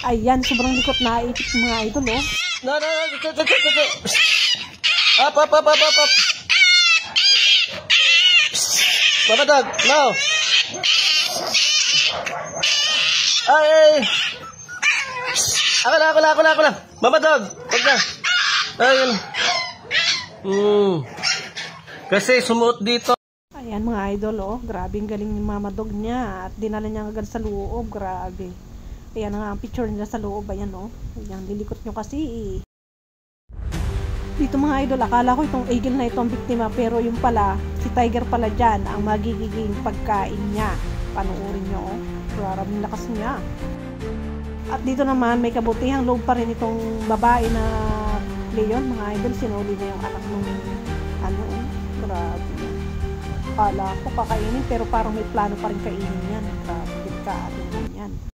Ayan, sobrang likot na ipit mga idol, oh. No. Up. Mamadog, no. Ay. Ako na. Mamadog, wag na. Ayun. Kasi sumuot dito. Ayan mga idol, oh. Grabe ang galing ni Mama Dog niya. At dinala niya agad sa loob. Grabe. Ayan nga ang picture nila sa loob. Ayan, oh. Ayan, lilikot nyo kasi, eh. Dito mga idol, akala ko itong eagle na itong biktima. Pero yung pala, si tiger pala dyan ang magiging pagkain niya. Panuorin nyo, oh. Grabe ang lakas niya. At dito naman, may kabutihang loob pa rin itong babae na leon. Mga idol, sinuli na yung anak ng oh. Grabe. Akala ko kakainin pero parang may plano pa rin kainin yan. Grabe ka atin yan.